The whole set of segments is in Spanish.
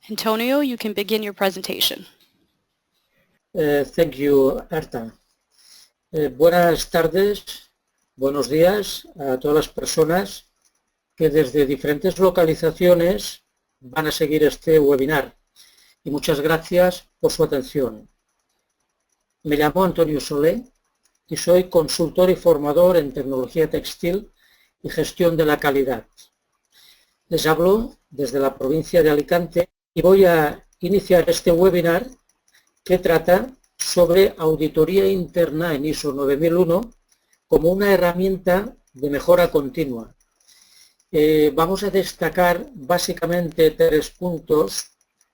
Antonio, you can begin your presentation. Thank you, Arta. Buenas tardes, buenos días a todas las personas que desde diferentes localizaciones van a seguir este webinar. Y muchas gracias por su atención. Me llamo Antonio Solé y soy consultor y formador en tecnología textil y gestión de la calidad. Les hablo desde la provincia de Alicante y voy a iniciar este webinar que trata sobre auditoría interna en ISO 9001 como una herramienta de mejora continua. Vamos a destacar básicamente 3 puntos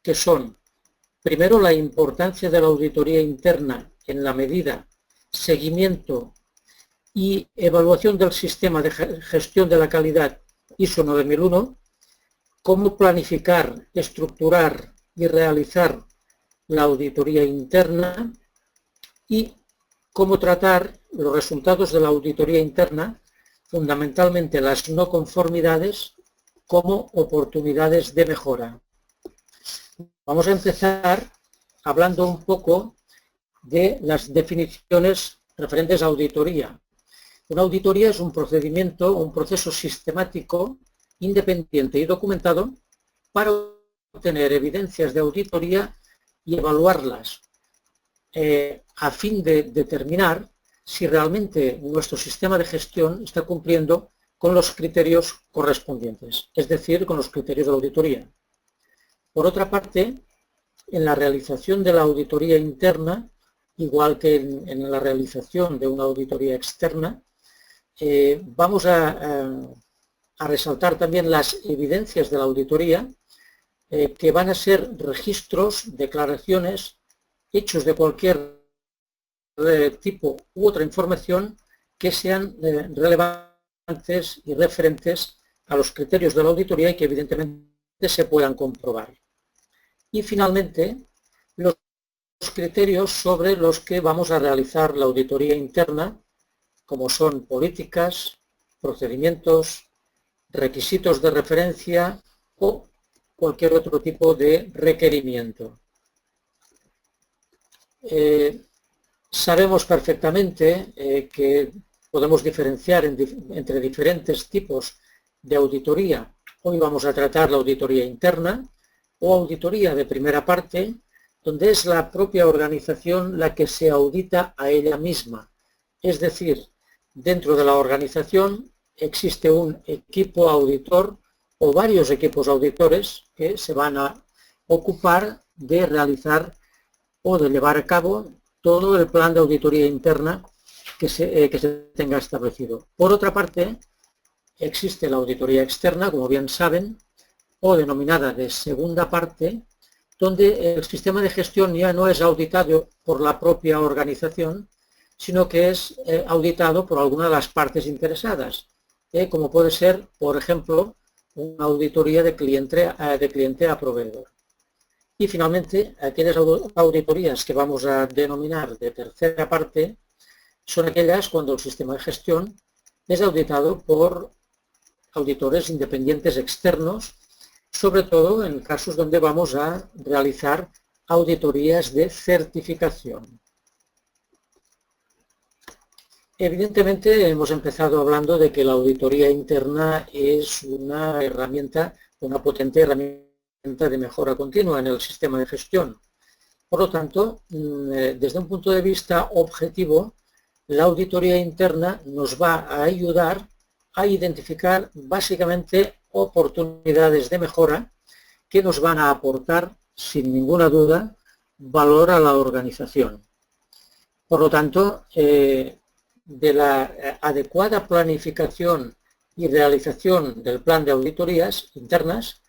que son, primero, la importancia de la auditoría interna en la medida, seguimiento y evaluación del sistema de gestión de la calidad ISO 9001, cómo planificar, estructurar y realizar la auditoría interna y cómo tratar los resultados de la auditoría interna, fundamentalmente las no conformidades, como oportunidades de mejora. Vamos a empezar hablando un poco de las definiciones referentes a auditoría. Una auditoría es un procedimiento, un proceso sistemático, independiente y documentado para obtener evidencias de auditoría y evaluarlas a fin de determinar si realmente nuestro sistema de gestión está cumpliendo con los criterios correspondientes, es decir, con los criterios de la auditoría. Por otra parte, en la realización de la auditoría interna, igual que en la realización de una auditoría externa, vamos a resaltar también las evidencias de la auditoría, que van a ser registros, declaraciones, hechos de cualquier tipo u otra información que sean relevantes y referentes a los criterios de la auditoría y que evidentemente se puedan comprobar. Y finalmente, los criterios sobre los que vamos a realizar la auditoría interna, como son políticas, procedimientos, requisitos de referencia o cualquier otro tipo de requerimiento. Sabemos perfectamente que podemos diferenciar entre diferentes tipos de auditoría. Hoy vamos a tratar la auditoría interna o auditoría de primera parte, donde es la propia organización la que se audita a ella misma. Es decir, dentro de la organización existe un equipo auditor o varios equipos auditores que se van a ocupar de realizar o de llevar a cabo todo el plan de auditoría interna que se tenga establecido. Por otra parte, existe la auditoría externa, como bien saben, o denominada de segunda parte, donde el sistema de gestión ya no es auditado por la propia organización, sino que es auditado por alguna de las partes interesadas, como puede ser, por ejemplo, una auditoría de cliente a proveedor. Y finalmente, aquellas auditorías que vamos a denominar de tercera parte son aquellas cuando el sistema de gestión es auditado por auditores independientes externos, sobre todo en casos donde vamos a realizar auditorías de certificación. Evidentemente hemos empezado hablando de que la auditoría interna es una herramienta, una potente herramienta de mejora continua en el sistema de gestión. Por lo tanto, desde un punto de vista objetivo, la auditoría interna nos va a ayudar a identificar básicamente oportunidades de mejora que nos van a aportar, sin ninguna duda, valor a la organización. Por lo tanto, de la adecuada planificación y realización del plan de auditorías internas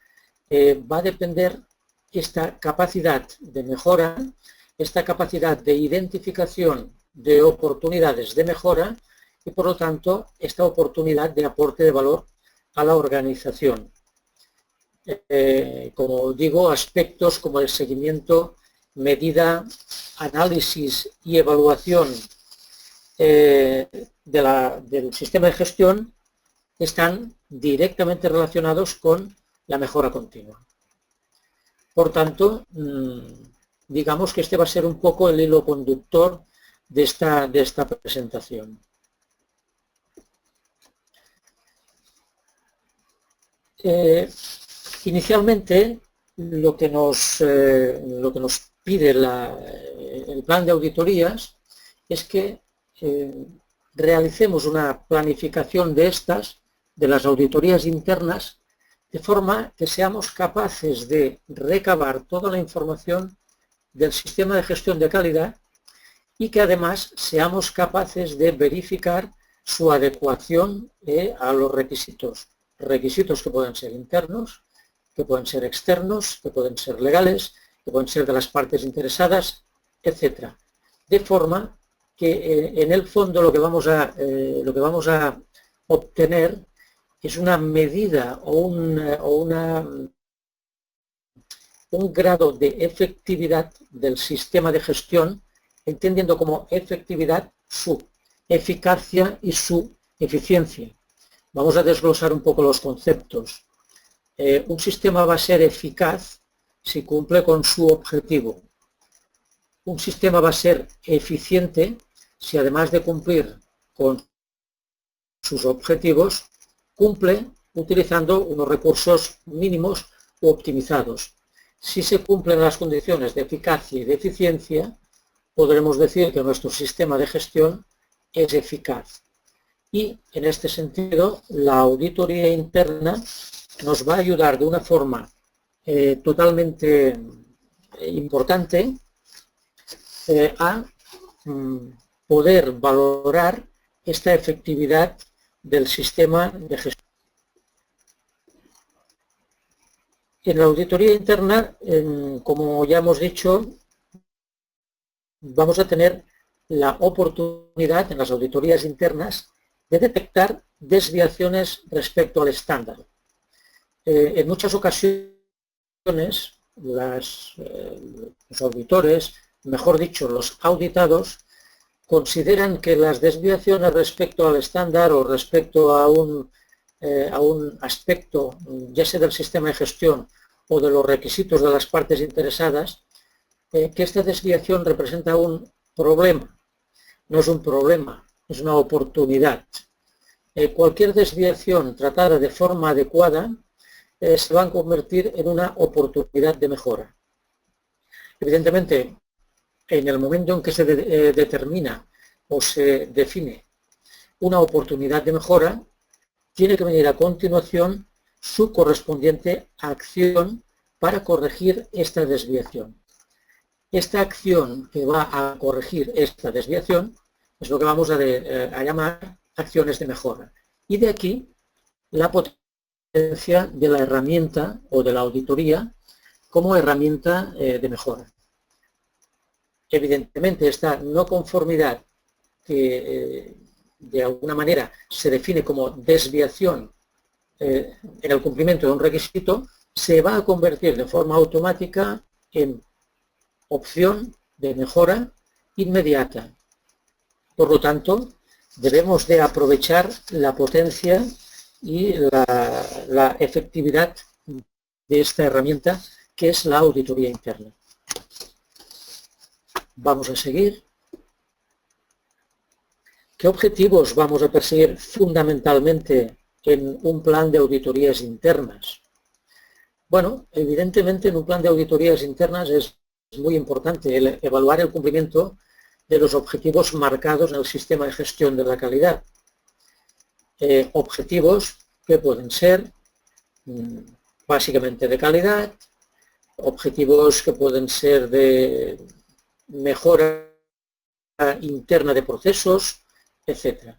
va a depender esta capacidad de mejora, esta capacidad de identificación de oportunidades de mejora y, por lo tanto, esta oportunidad de aporte de valor a la organización. Como digo, aspectos como el seguimiento, medida, análisis y evaluación del sistema de gestión están directamente relacionados con la mejora continua. Por tanto, digamos que este va a ser un poco el hilo conductor de esta presentación. Inicialmente, lo que nos pide el plan de auditorías es que realicemos una planificación de las auditorías internas, de forma que seamos capaces de recabar toda la información del sistema de gestión de calidad y que además seamos capaces de verificar su adecuación a los requisitos que pueden ser internos, que pueden ser externos, que pueden ser legales, que pueden ser de las partes interesadas, etc. De forma que en el fondo lo que vamos a obtener es una medida o un grado de efectividad del sistema de gestión, entendiendo como efectividad su eficacia y su eficiencia. Vamos a desglosar un poco los conceptos. Un sistema va a ser eficaz si cumple con su objetivo. Un sistema va a ser eficiente si, además de cumplir con sus objetivos, cumple utilizando unos recursos mínimos u optimizados. Si se cumplen las condiciones de eficacia y de eficiencia, podremos decir que nuestro sistema de gestión es eficaz. Y en este sentido, la auditoría interna nos va a ayudar de una forma totalmente importante a poder valorar esta efectividad del sistema de gestión. En la auditoría interna, como ya hemos dicho, vamos a tener la oportunidad en las auditorías internas de detectar desviaciones respecto al estándar. En muchas ocasiones los auditores, mejor dicho, los auditados, consideran que las desviaciones respecto al estándar o respecto a un aspecto, ya sea del sistema de gestión o de los requisitos de las partes interesadas, que esta desviación representa un problema. No es un problema, es una oportunidad. Cualquier desviación tratada de forma adecuada se va a convertir en una oportunidad de mejora. Evidentemente, en el momento en que se determina o se define una oportunidad de mejora, tiene que venir a continuación su correspondiente acción para corregir esta desviación. Esta acción que va a corregir esta desviación es lo que vamos a llamar acciones de mejora. Y de aquí la potencia de la herramienta o de la auditoría como herramienta de mejora. Evidentemente, esta no conformidad que de alguna manera se define como desviación en el cumplimiento de un requisito, se va a convertir de forma automática en opción de mejora inmediata. Por lo tanto, debemos de aprovechar la potencia y la efectividad de esta herramienta que es la auditoría interna. Vamos a seguir. ¿Qué objetivos vamos a perseguir fundamentalmente en un plan de auditorías internas? Bueno, evidentemente en un plan de auditorías internas es muy importante evaluar el cumplimiento de los objetivos marcados en el sistema de gestión de la calidad. Objetivos que pueden ser básicamente de calidad, objetivos que pueden ser de mejora interna de procesos, etc.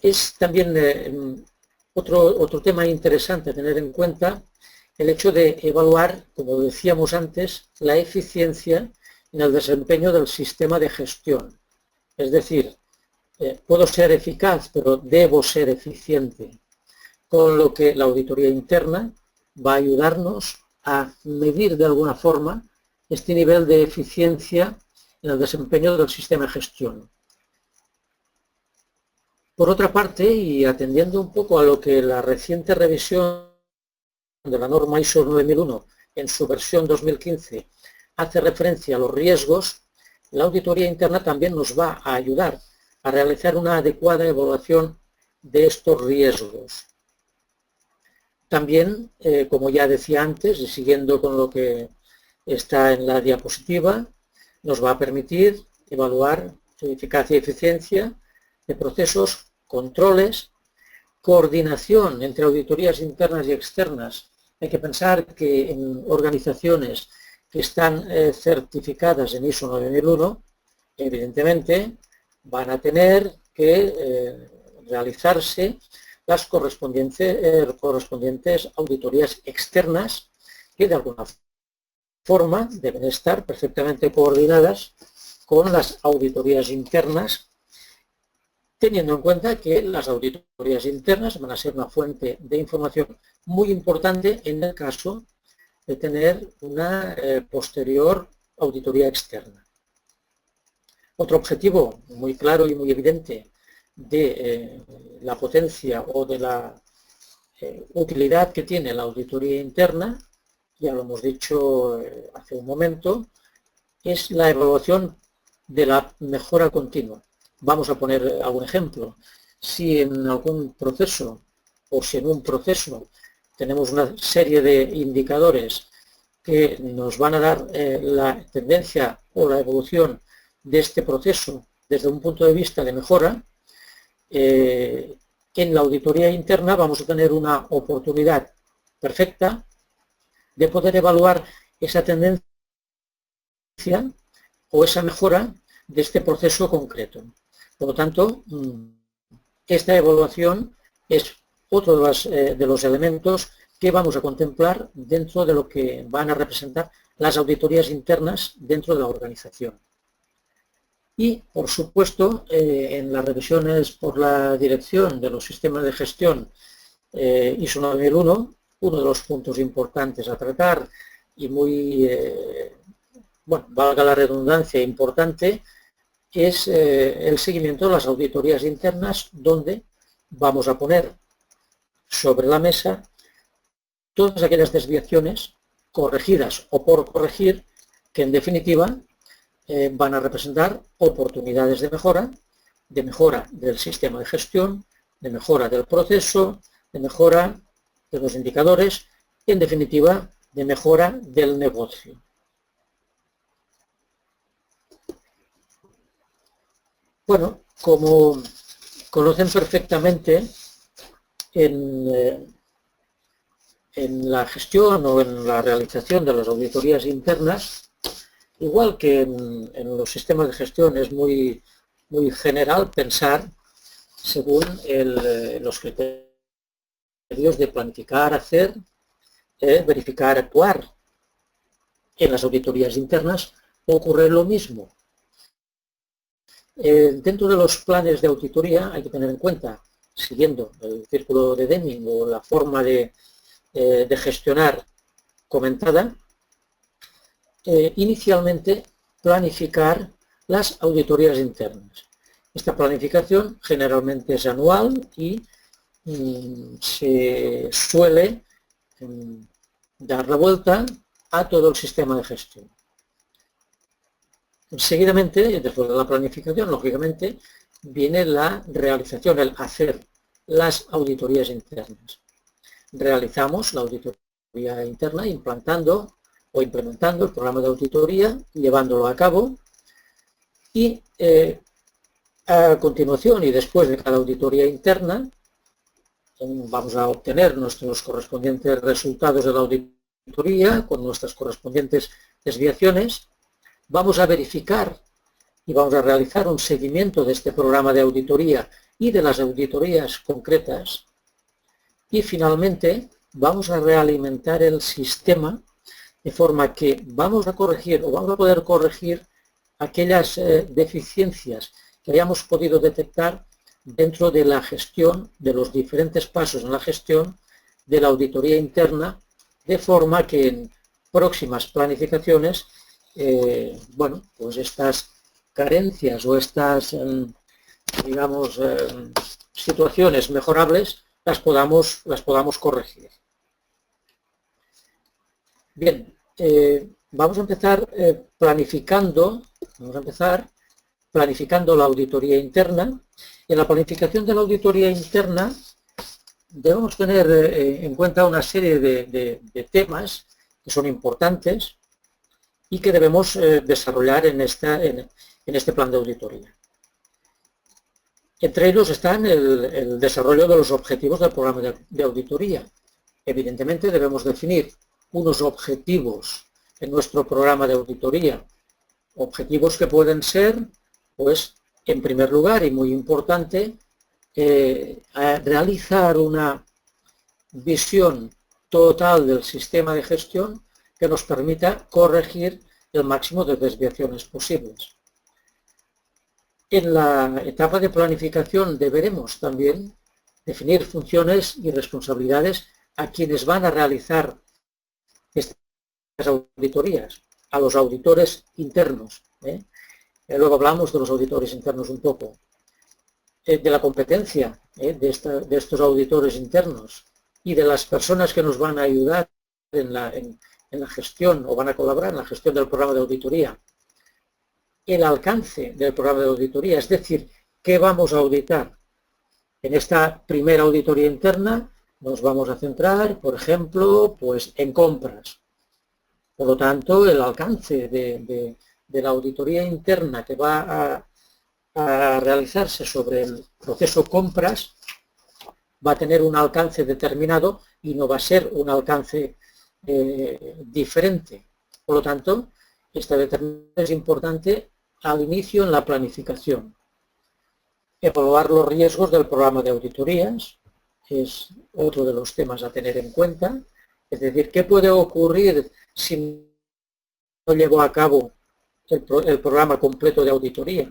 Es también otro tema interesante a tener en cuenta el hecho de evaluar, como decíamos antes, la eficiencia en el desempeño del sistema de gestión. Es decir, puedo ser eficaz, pero debo ser eficiente. Con lo que la auditoría interna va a ayudarnos a medir de alguna forma este nivel de eficiencia en el desempeño del sistema de gestión. Por otra parte, y atendiendo un poco a lo que la reciente revisión de la norma ISO 9001 en su versión 2015 hace referencia a los riesgos, la auditoría interna también nos va a ayudar a realizar una adecuada evaluación de estos riesgos. También, como ya decía antes, y siguiendo con lo que está en la diapositiva, nos va a permitir evaluar eficacia y eficiencia de procesos, controles, coordinación entre auditorías internas y externas. Hay que pensar que en organizaciones que están certificadas en ISO 9001, evidentemente van a tener que realizarse las correspondientes auditorías externas que de alguna forma deben estar perfectamente coordinadas con las auditorías internas, teniendo en cuenta que las auditorías internas van a ser una fuente de información muy importante en el caso de tener una posterior auditoría externa. Otro objetivo muy claro y muy evidente de la potencia o de la utilidad que tiene la auditoría interna, ya lo hemos dicho hace un momento, es la evaluación de la mejora continua. Vamos a poner algún ejemplo. Si en algún proceso o si en un proceso tenemos una serie de indicadores que nos van a dar la tendencia o la evolución de este proceso desde un punto de vista de mejora, en la auditoría interna vamos a tener una oportunidad perfecta de poder evaluar esa tendencia o esa mejora de este proceso concreto. Por lo tanto, esta evaluación es otro de los elementos que vamos a contemplar dentro de lo que van a representar las auditorías internas dentro de la organización. Y, por supuesto, en las revisiones por la dirección de los sistemas de gestión ISO 9001, uno de los puntos importantes a tratar y muy, bueno, valga la redundancia, importante, es el seguimiento de las auditorías internas, donde vamos a poner sobre la mesa todas aquellas desviaciones corregidas o por corregir que, en definitiva, van a representar oportunidades de mejora del sistema de gestión, de mejora del proceso, de mejora de los indicadores, y, en definitiva, de mejora del negocio. Bueno, como conocen perfectamente, en la gestión o en la realización de las auditorías internas, igual que en los sistemas de gestión es muy general pensar según los criterios de planificar, hacer, verificar, actuar. En las auditorías internas ocurre lo mismo. Dentro de los planes de auditoría hay que tener en cuenta, siguiendo el círculo de Deming o la forma de gestionar comentada, inicialmente planificar las auditorías internas. Esta planificación generalmente es anual y se suele dar la vuelta a todo el sistema de gestión. Seguidamente, después de la planificación, lógicamente, viene la realización, el hacer las auditorías internas. Realizamos la auditoría interna implantando o implementando el programa de auditoría, llevándolo a cabo, y a continuación y después de cada auditoría interna vamos a obtener nuestros correspondientes resultados de la auditoría con nuestras correspondientes desviaciones. Vamos a verificar y vamos a realizar un seguimiento de este programa de auditoría y de las auditorías concretas, y finalmente vamos a realimentar el sistema de forma que vamos a corregir o vamos a poder corregir aquellas deficiencias que hayamos podido detectar dentro de la gestión, de los diferentes pasos en la gestión de la auditoría interna, de forma que en próximas planificaciones, bueno, pues estas carencias o estas, digamos, situaciones mejorables las podamos corregir. Bien, vamos a empezar planificando la auditoría interna. En la planificación de la auditoría interna debemos tener en cuenta una serie de temas que son importantes y que debemos desarrollar en este plan de auditoría. Entre ellos están el desarrollo de los objetivos del programa de auditoría. Evidentemente debemos definir unos objetivos en nuestro programa de auditoría, objetivos que pueden ser, pues, en primer lugar y muy importante, realizar una visión total del sistema de gestión que nos permita corregir el máximo de desviaciones posibles. En la etapa de planificación deberemos también definir funciones y responsabilidades a quienes van a realizar estas auditorías, a los auditores internos. Luego hablamos de los auditores internos un poco. De la competencia de estos auditores internos y de las personas que nos van a ayudar en la gestión o van a colaborar en la gestión del programa de auditoría. El alcance del programa de auditoría, es decir, ¿qué vamos a auditar? En esta primera auditoría interna nos vamos a centrar, por ejemplo, pues en compras. Por lo tanto, el alcance de la auditoría interna que va a realizarse sobre el proceso compras va a tener un alcance determinado y no va a ser un alcance diferente. Por lo tanto, esta determinación es importante al inicio en la planificación. Evaluar los riesgos del programa de auditorías es otro de los temas a tener en cuenta. Es decir, ¿qué puede ocurrir si no llevo a cabo el programa completo de auditoría?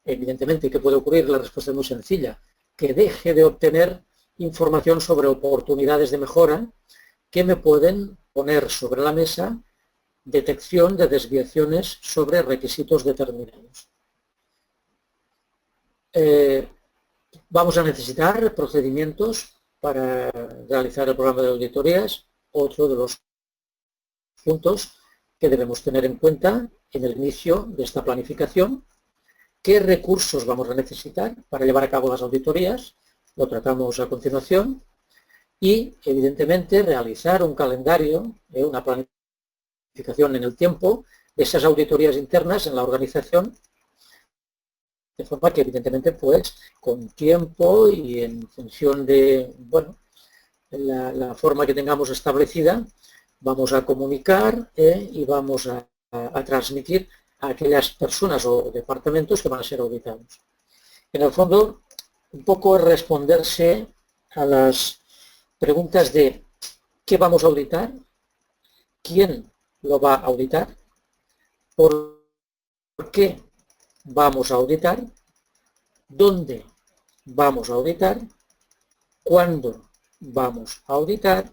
Evidentemente, ¿qué puede ocurrir? La respuesta es muy sencilla. Que deje de obtener información sobre oportunidades de mejora que me pueden poner sobre la mesa detección de desviaciones sobre requisitos determinados. Vamos a necesitar procedimientos para realizar el programa de auditorías, otro de los puntos que debemos tener en cuenta en el inicio de esta planificación. ¿Qué recursos vamos a necesitar para llevar a cabo las auditorías? Lo tratamos a continuación. Y, evidentemente, realizar un calendario, una planificación en el tiempo de esas auditorías internas en la organización, de forma que, evidentemente, pues, con tiempo y en función de, bueno, la forma que tengamos establecida, vamos a comunicar y vamos a transmitir a aquellas personas o departamentos que van a ser auditados. En el fondo, un poco responderse a las preguntas de ¿qué vamos a auditar? ¿Quién lo va a auditar? ¿Por qué vamos a auditar? ¿Dónde vamos a auditar? ¿Cuándo vamos a auditar?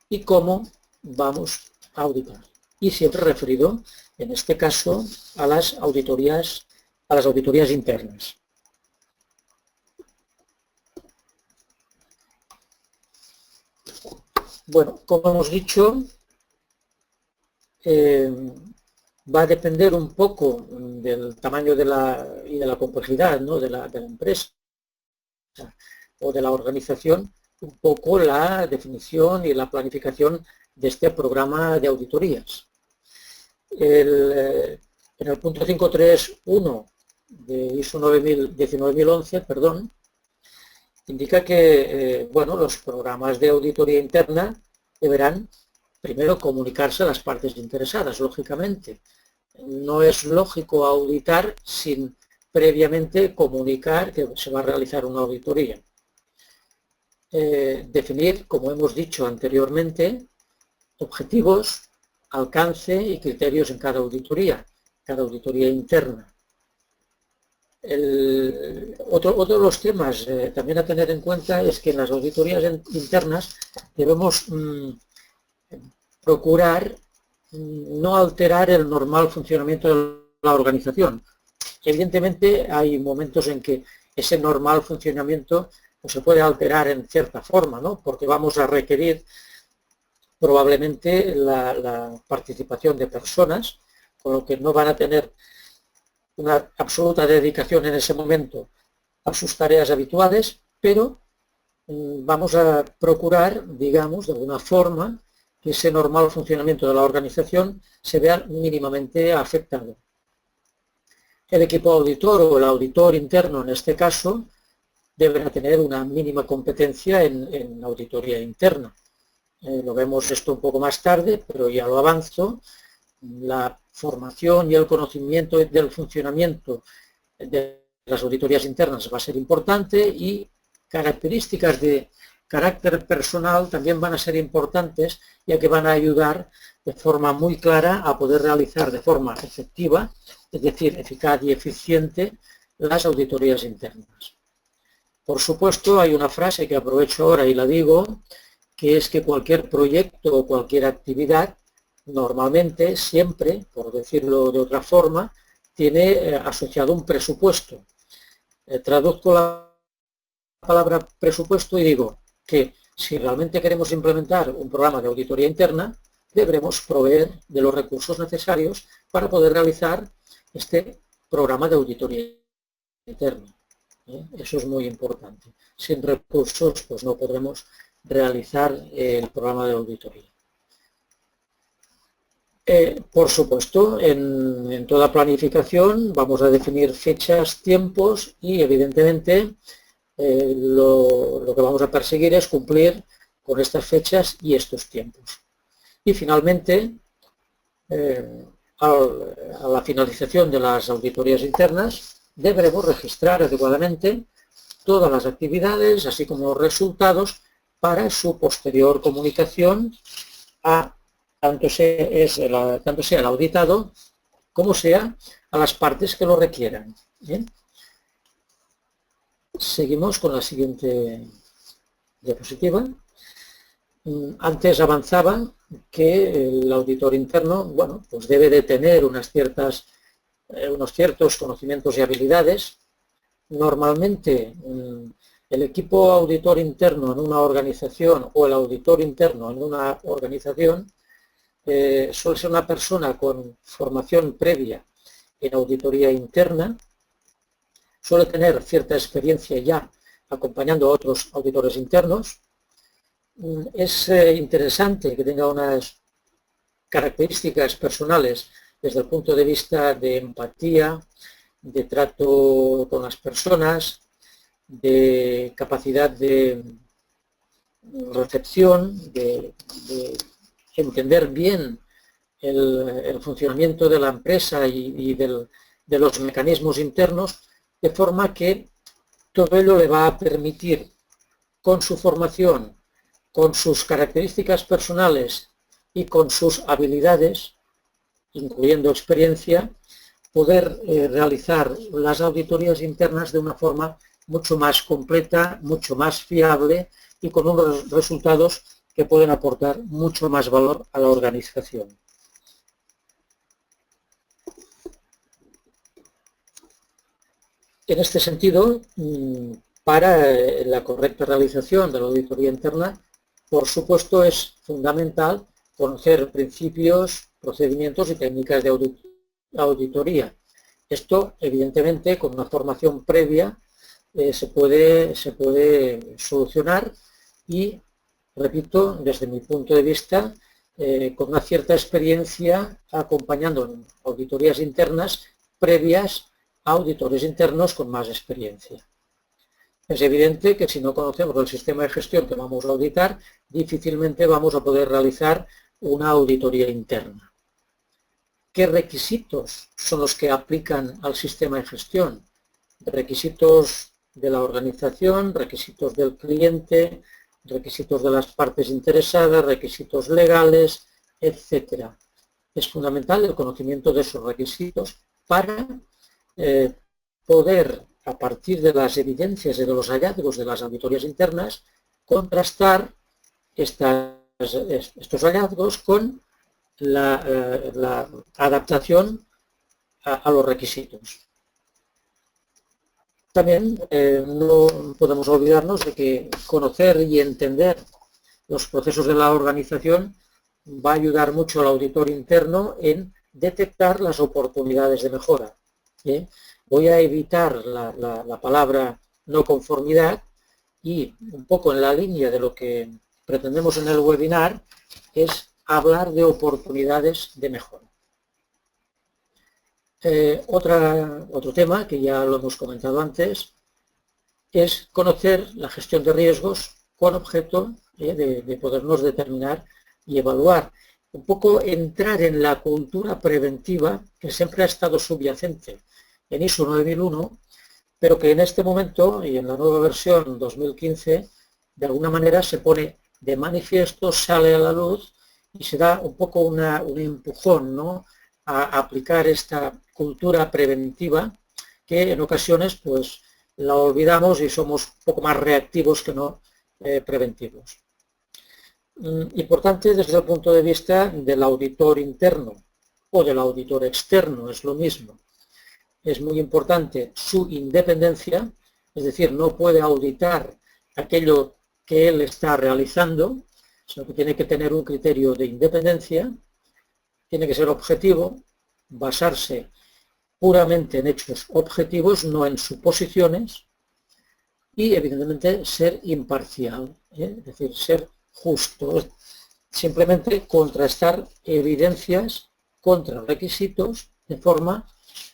¿Y cómo vamos a auditar? Y siempre referido, en este caso, a las auditorías internas. Bueno, como hemos dicho, va a depender un poco del tamaño y de la complejidad, ¿no?, de la empresa o de la organización, un poco la definición y la planificación de este programa de auditorías. En el punto 531 de ISO 19011, perdón, indica que bueno, los programas de auditoría interna deberán primero comunicarse a las partes interesadas, lógicamente. No es lógico auditar sin previamente comunicar que se va a realizar una auditoría. Definir, como hemos dicho anteriormente, objetivos, alcance y criterios en cada auditoría interna. Otro de los temas también a tener en cuenta es que en las auditorías internas debemos procurar no alterar el normal funcionamiento de la organización. Evidentemente hay momentos en que ese normal funcionamiento pues, se puede alterar en cierta forma, ¿no?, porque vamos a requerir probablemente la participación de personas, con lo que no van a tener una absoluta dedicación en ese momento a sus tareas habituales, pero vamos a procurar, digamos, de alguna forma, que ese normal funcionamiento de la organización se vea mínimamente afectado. El equipo auditor o el auditor interno, en este caso, deberá tener una mínima competencia en auditoría interna. Lo vemos esto un poco más tarde, pero ya lo avanzo. La formación y el conocimiento del funcionamiento de las auditorías internas va a ser importante y características de carácter personal también van a ser importantes, ya que van a ayudar de forma muy clara a poder realizar de forma efectiva, es decir, eficaz y eficiente, las auditorías internas. Por supuesto, hay una frase que aprovecho ahora y la digo, que es que cualquier proyecto o cualquier actividad, normalmente, siempre, por decirlo de otra forma, tiene asociado un presupuesto. Traduzco la palabra presupuesto y digo que si realmente queremos implementar un programa de auditoría interna, deberemos proveer de los recursos necesarios para poder realizar este programa de auditoría interna. Eso es muy importante. Sin recursos, pues no podremos realizar el programa de auditoría. Por supuesto, en toda planificación vamos a definir fechas, tiempos y, evidentemente, lo que vamos a perseguir es cumplir con estas fechas y estos tiempos. Y, finalmente, a la finalización de las auditorías internas, deberemos registrar adecuadamente todas las actividades, así como los resultados, para su posterior comunicación a tanto sea el auditado como sea a las partes que lo requieran. ¿Bien? Seguimos con la siguiente diapositiva. Antes avanzaba que el auditor interno, bueno, pues debe de tener unos ciertos conocimientos y habilidades. Normalmente el equipo auditor interno en una organización o el auditor interno en una organización suele ser una persona con formación previa en auditoría interna, suele tener cierta experiencia ya acompañando a otros auditores internos. Es interesante que tenga unas características personales desde el punto de vista de empatía, de trato con las personas, de capacidad de recepción, de entender bien el funcionamiento de la empresa y de los mecanismos internos, de forma que todo ello le va a permitir, con su formación, con sus características personales y con sus habilidades, incluyendo experiencia, poder realizar las auditorías internas de una forma mucho más completa, mucho más fiable y con unos resultados que pueden aportar mucho más valor a la organización. En este sentido, para la correcta realización de la auditoría interna, por supuesto es fundamental conocer principios, procedimientos y técnicas de auditoría. Esto, evidentemente, con una formación previa se puede solucionar y, repito, desde mi punto de vista, con una cierta experiencia acompañando en auditorías internas previas a auditores internos con más experiencia. Es evidente que si no conocemos el sistema de gestión que vamos a auditar, difícilmente vamos a poder realizar una auditoría interna. ¿Qué requisitos son los que aplican al sistema de gestión? Requisitos de la organización, requisitos del cliente, requisitos de las partes interesadas, requisitos legales, etc. Es fundamental el conocimiento de esos requisitos para poder, a partir de las evidencias y de los hallazgos de las auditorías internas, contrastar estos hallazgos con la adaptación a los requisitos. También no podemos olvidarnos de que conocer y entender los procesos de la organización va a ayudar mucho al auditor interno en detectar las oportunidades de mejora. Voy a evitar la palabra no conformidad y un poco en la línea de lo que pretendemos en el webinar es hablar de oportunidades de mejora. Otro tema que ya lo hemos comentado antes es conocer la gestión de riesgos con objeto de podernos determinar y evaluar. Un poco entrar en la cultura preventiva que siempre ha estado subyacente en ISO 9001, pero que en este momento y en la nueva versión 2015 de alguna manera se pone de manifiesto, sale a la luz y se da un poco un empujón, ¿no?, a aplicar esta cultura preventiva que en ocasiones pues la olvidamos y somos un poco más reactivos que no preventivos. Importante desde el punto de vista del auditor interno o del auditor externo, es lo mismo. Es muy importante su independencia, es decir, no puede auditar aquello que él está realizando, sino que tiene que tener un criterio de independencia, tiene que ser objetivo, basarse puramente en hechos objetivos, no en suposiciones, y evidentemente ser imparcial, es decir, ser justo, simplemente contrastar evidencias contra requisitos de forma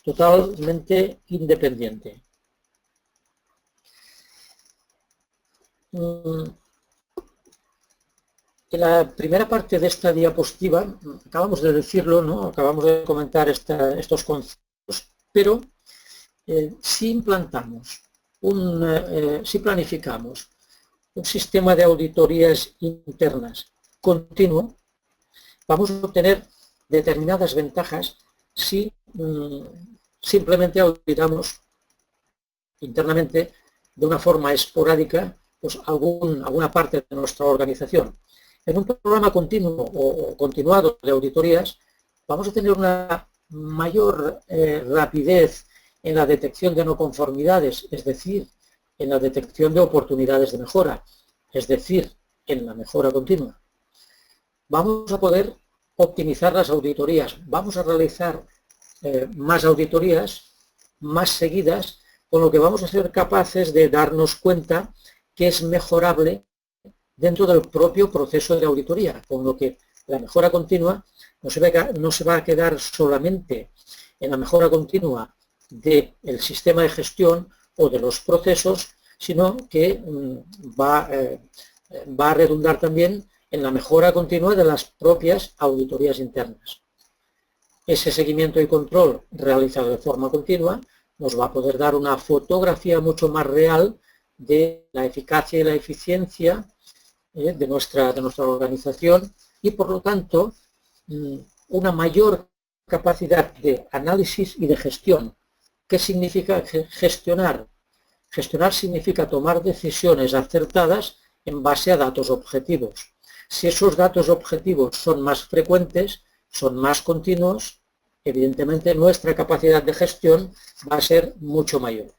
totalmente independiente. En la primera parte de esta diapositiva, acabamos de decirlo, ¿no?, acabamos de comentar estos conceptos, pero si implantamos, si planificamos un sistema de auditorías internas continuo, vamos a obtener determinadas ventajas si simplemente auditamos internamente de una forma esporádica pues alguna parte de nuestra organización. En un programa continuo o continuado de auditorías vamos a tener una mayor rapidez en la detección de no conformidades, es decir, en la detección de oportunidades de mejora, es decir, en la mejora continua. Vamos a poder optimizar las auditorías, vamos a realizar más auditorías, más seguidas, con lo que vamos a ser capaces de darnos cuenta que es mejorable dentro del propio proceso de auditoría, con lo que la mejora continua no se va a quedar solamente en la mejora continua del sistema de gestión o de los procesos, sino que va a redundar también en la mejora continua de las propias auditorías internas. Ese seguimiento y control realizado de forma continua nos va a poder dar una fotografía mucho más real de la eficacia y la eficiencia de nuestra organización y, por lo tanto, una mayor capacidad de análisis y de gestión. ¿Qué significa gestionar? Gestionar significa tomar decisiones acertadas en base a datos objetivos. Si esos datos objetivos son más frecuentes, son más continuos, evidentemente nuestra capacidad de gestión va a ser mucho mayor.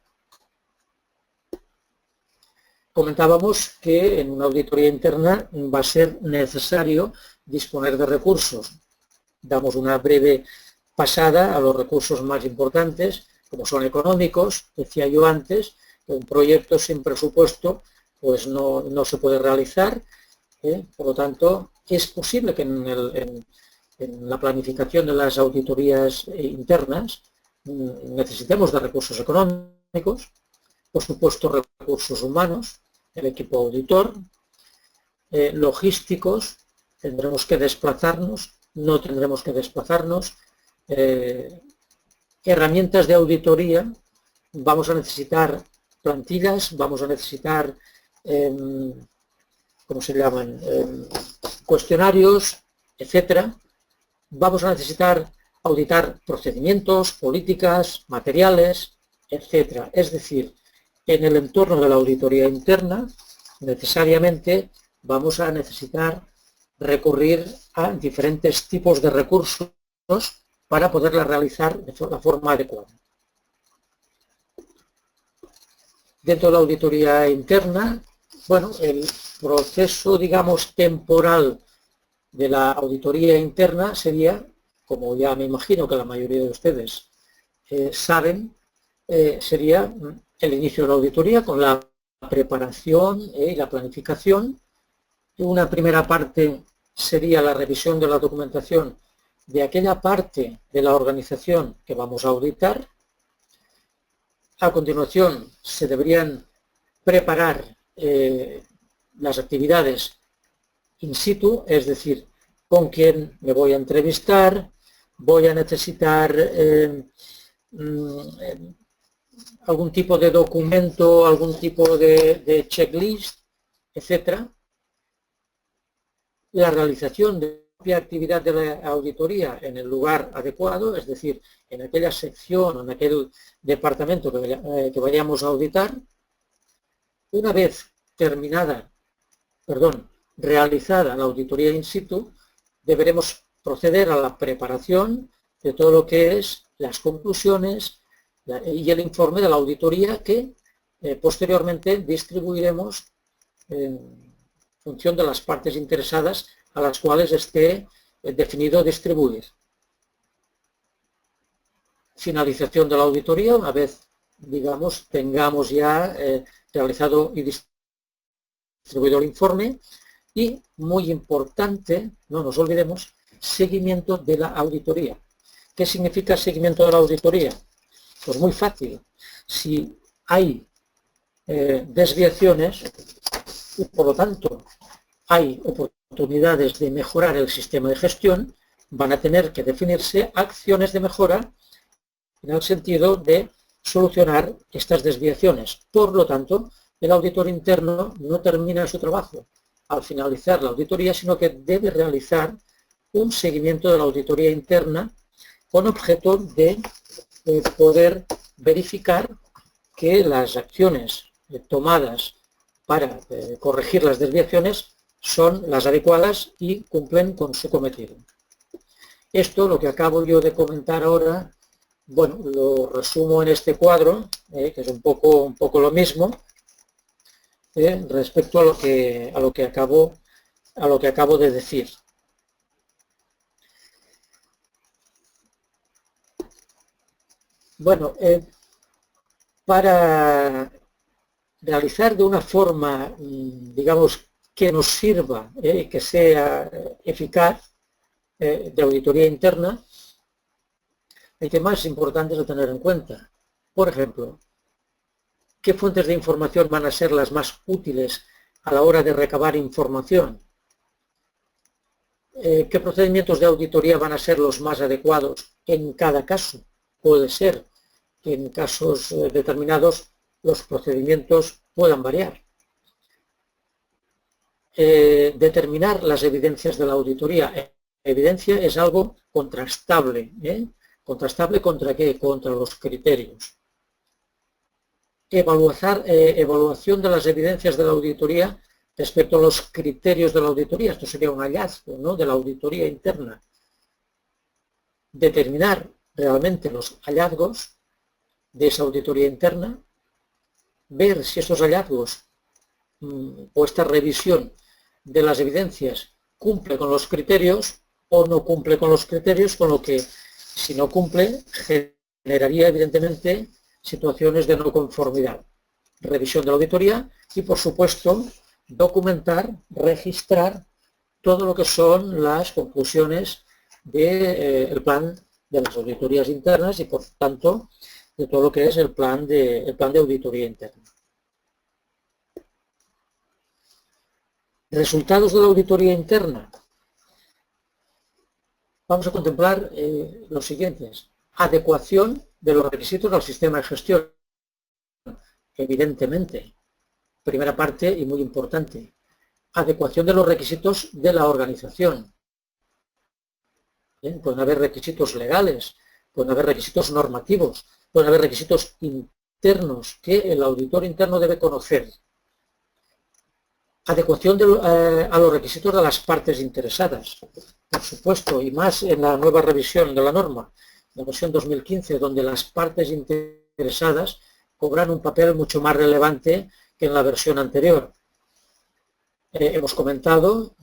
Comentábamos que en una auditoría interna va a ser necesario disponer de recursos. Damos una breve pasada a los recursos más importantes, como son económicos. Decía yo antes que un proyecto sin presupuesto pues no se puede realizar. Por lo tanto, es posible que en la planificación de las auditorías internas necesitemos de recursos económicos, por supuesto recursos humanos, el equipo auditor, logísticos, tendremos que desplazarnos, no tendremos que desplazarnos, herramientas de auditoría, vamos a necesitar plantillas, vamos a necesitar, ¿cómo se llaman?, cuestionarios, etcétera. Vamos a necesitar auditar procedimientos, políticas, materiales, etcétera. Es decir, en el entorno de la auditoría interna, necesariamente vamos a necesitar recurrir a diferentes tipos de recursos para poderla realizar de la forma adecuada. Dentro de la auditoría interna, bueno, el proceso, digamos, temporal de la auditoría interna sería, como ya me imagino que la mayoría de ustedes saben, sería el inicio de la auditoría con la preparación y la planificación. Una primera parte sería la revisión de la documentación de aquella parte de la organización que vamos a auditar. A continuación se deberían preparar las actividades in situ, es decir, con quién me voy a entrevistar, voy a necesitar algún tipo de documento, algún tipo de checklist, etc. La realización de la propia actividad de la auditoría en el lugar adecuado, es decir, en aquella sección o en aquel departamento que vayamos a auditar. Una vez realizada la auditoría in situ, deberemos proceder a la preparación de todo lo que es las conclusiones y el informe de la auditoría que posteriormente distribuiremos en función de las partes interesadas a las cuales esté definido distribuir. Finalización de la auditoría, una vez, digamos, tengamos ya realizado y distribuido el informe. Y, muy importante, no nos olvidemos, seguimiento de la auditoría. ¿Qué significa seguimiento de la auditoría? Pues muy fácil. Si hay desviaciones y, por lo tanto, hay oportunidades de mejorar el sistema de gestión, van a tener que definirse acciones de mejora en el sentido de solucionar estas desviaciones. Por lo tanto, el auditor interno no termina su trabajo al finalizar la auditoría, sino que debe realizar un seguimiento de la auditoría interna con objeto de poder verificar que las acciones tomadas para corregir las desviaciones son las adecuadas y cumplen con su cometido. Esto, lo que acabo yo de comentar ahora, bueno, lo resumo en este cuadro, que es un poco lo mismo, respecto a lo que acabo de decir. Bueno, para realizar de una forma, digamos, que nos sirva, que sea eficaz, de auditoría interna, hay temas importantes a tener en cuenta. Por ejemplo, ¿qué fuentes de información van a ser las más útiles a la hora de recabar información? ¿Qué procedimientos de auditoría van a ser los más adecuados en cada caso? Puede ser que en casos determinados los procedimientos puedan variar. Determinar las evidencias de la auditoría. Evidencia es algo contrastable. ¿Contrastable contra qué? Contra los criterios. Evaluación de las evidencias de la auditoría respecto a los criterios de la auditoría. Esto sería un hallazgo, ¿no?, de la auditoría interna. Determinar realmente los hallazgos de esa auditoría interna, ver si esos hallazgos o esta revisión de las evidencias cumple con los criterios o no cumple con los criterios, con lo que, si no cumple, generaría evidentemente situaciones de no conformidad. Revisión de la auditoría y, por supuesto, documentar, registrar todo lo que son las conclusiones del plan de las auditorías internas y, por tanto, de todo lo que es el plan de auditoría interna. Resultados de la auditoría interna. Vamos a contemplar los siguientes. Adecuación de los requisitos al sistema de gestión. Evidentemente, primera parte y muy importante. Adecuación de los requisitos de la organización. Pueden haber requisitos legales, pueden haber requisitos normativos, pueden haber requisitos internos que el auditor interno debe conocer. Adecuación a los requisitos de las partes interesadas, por supuesto, y más en la nueva revisión de la norma, la versión 2015, donde las partes interesadas cobran un papel mucho más relevante que en la versión anterior. Hemos comentado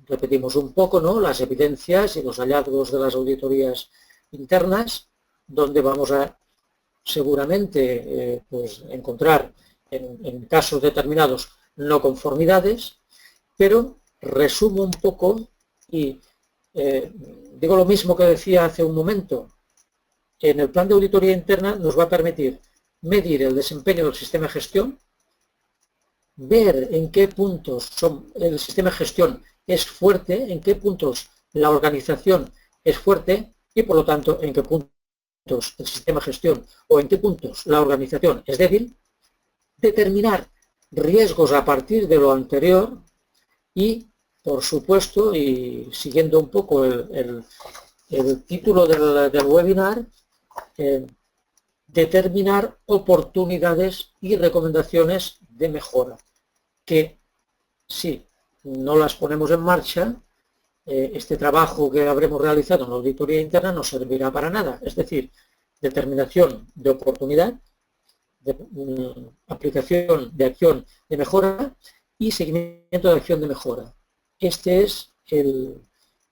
repetimos un poco, ¿no?, las evidencias y los hallazgos de las auditorías internas, donde vamos a seguramente pues, encontrar en casos determinados no conformidades, pero resumo un poco y digo lo mismo que decía hace un momento. En el plan de auditoría interna nos va a permitir medir el desempeño del sistema de gestión, ver en qué puntos el sistema de gestión es fuerte, en qué puntos la organización es fuerte y, por lo tanto, en qué puntos el sistema de gestión o en qué puntos la organización es débil, determinar riesgos a partir de lo anterior y, por supuesto, y siguiendo un poco el título del webinar, determinar oportunidades y recomendaciones de mejora, que si no las ponemos en marcha, este trabajo que habremos realizado en la auditoría interna no servirá para nada. Es decir, determinación de oportunidad, aplicación de acción de mejora y seguimiento de acción de mejora. Este es el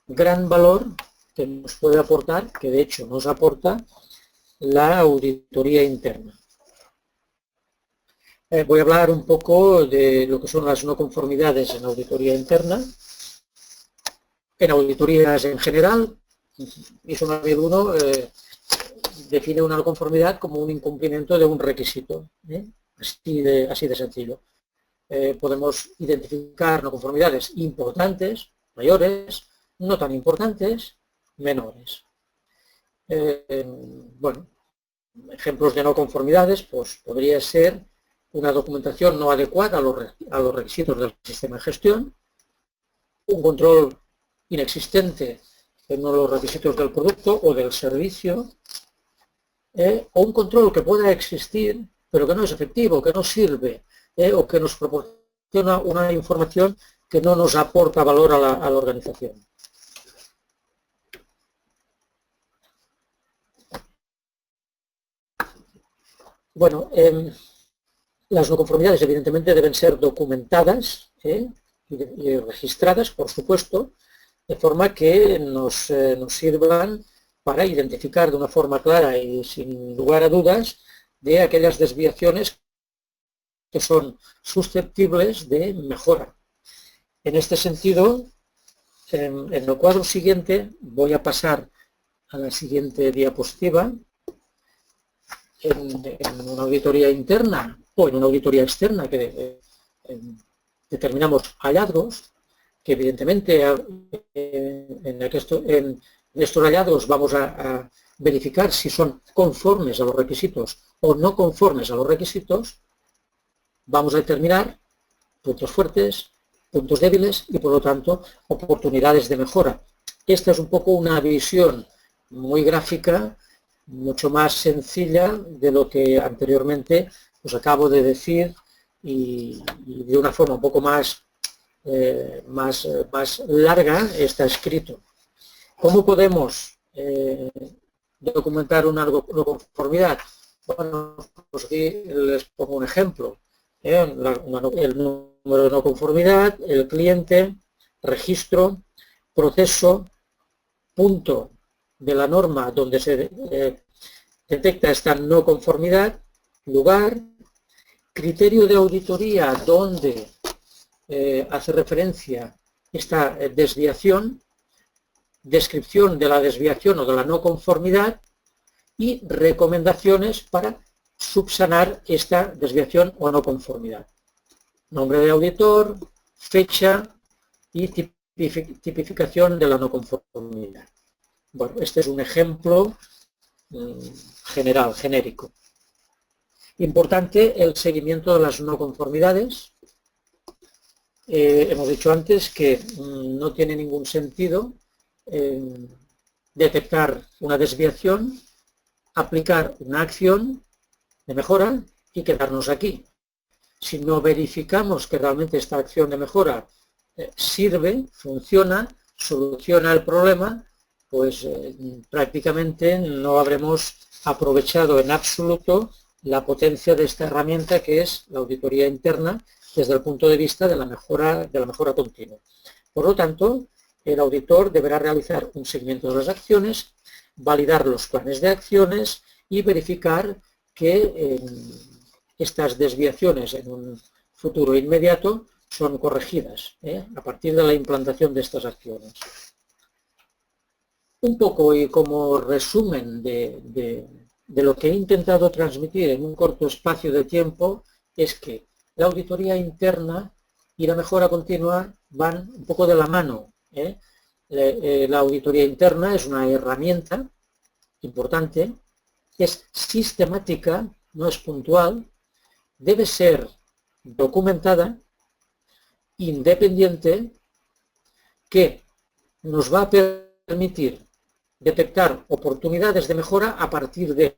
gran valor que nos puede aportar, que de hecho nos aporta la auditoría interna. Voy a hablar un poco de lo que son las no conformidades en auditoría interna. En auditorías en general, ISO 9001 define una no conformidad como un incumplimiento de un requisito, así de sencillo. Podemos identificar no conformidades importantes, mayores, no tan importantes, menores. Bueno, ejemplos de no conformidades, pues podría ser una documentación no adecuada a los requisitos del sistema de gestión, un control inexistente en uno de los requisitos del producto o del servicio, o un control que pueda existir, pero que no es efectivo, que no sirve, o que nos proporciona una información que no nos aporta valor a la organización. Bueno, las no conformidades evidentemente deben ser documentadas y registradas, por supuesto, de forma que nos sirvan para identificar de una forma clara y sin lugar a dudas de aquellas desviaciones que son susceptibles de mejora. En este sentido, en el cuadro siguiente voy a pasar a la siguiente diapositiva. En una auditoría interna o en una auditoría externa que determinamos hallazgos, que evidentemente en estos hallazgos vamos a verificar si son conformes a los requisitos o no conformes a los requisitos, vamos a determinar puntos fuertes, puntos débiles y, por lo tanto, oportunidades de mejora. Esta es un poco una visión muy gráfica, mucho más sencilla de lo que anteriormente os acabo de decir y de una forma un poco más larga está escrito. ¿Cómo podemos documentar una no conformidad? Bueno, pues aquí les pongo un ejemplo. El número de no conformidad, el cliente, registro, proceso, punto de la norma donde se detecta esta no conformidad, lugar, criterio de auditoría donde hace referencia esta desviación, descripción de la desviación o de la no conformidad y recomendaciones para subsanar esta desviación o no conformidad. Nombre de auditor, fecha y tipificación de la no conformidad. Bueno, este es un ejemplo general, genérico. Importante el seguimiento de las no conformidades. Hemos dicho antes que no tiene ningún sentido detectar una desviación, aplicar una acción de mejora y quedarnos aquí. Si no verificamos que realmente esta acción de mejora sirve, funciona, soluciona el problema, pues prácticamente no habremos aprovechado en absoluto la potencia de esta herramienta que es la auditoría interna desde el punto de vista de la mejora continua. Por lo tanto, el auditor deberá realizar un seguimiento de las acciones, validar los planes de acciones y verificar que estas desviaciones en un futuro inmediato son corregidas a partir de la implantación de estas acciones. Un poco y como resumen de lo que he intentado transmitir en un corto espacio de tiempo es que la auditoría interna y la mejora continua van un poco de la mano. La auditoría interna es una herramienta importante, es sistemática, no es puntual, debe ser documentada, independiente, que nos va a permitir detectar oportunidades de mejora a partir de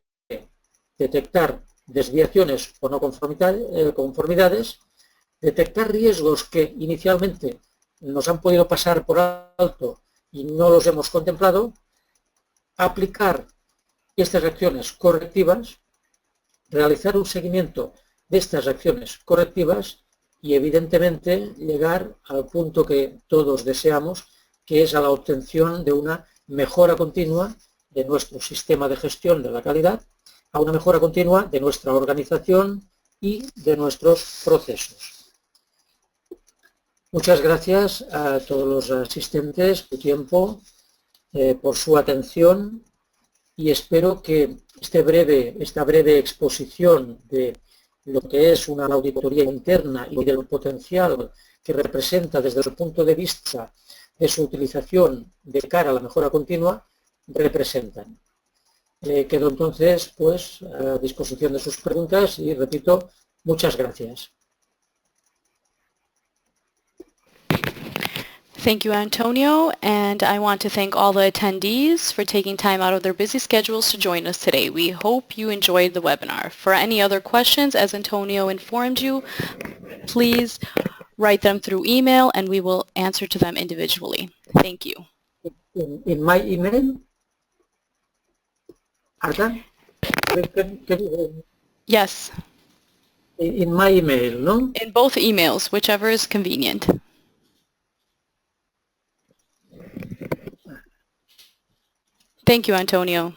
detectar desviaciones o no conformidades, detectar riesgos que inicialmente nos han podido pasar por alto y no los hemos contemplado, aplicar estas acciones correctivas, realizar un seguimiento de estas acciones correctivas y evidentemente llegar al punto que todos deseamos, que es a la obtención de una mejora continua de nuestro sistema de gestión de la calidad, a una mejora continua de nuestra organización y de nuestros procesos. Muchas gracias a todos los asistentes por su tiempo, por su atención, y espero que esta breve exposición de lo que es una auditoría interna y del potencial que representa desde el punto de vista de su utilización de cara a la mejora continua, representan. Quedo entonces pues a disposición de sus preguntas y repito, muchas gracias. Thank you, Antonio, and I want to thank all the attendees for taking time out of their busy schedules to join us today. We hope you enjoyed the webinar. For any other questions, as Antonio informed you, please write them through email and we will answer to them individually. Thank you. In my email? Arda? Yes. In my email, no? In both emails, whichever is convenient. Thank you, Antonio.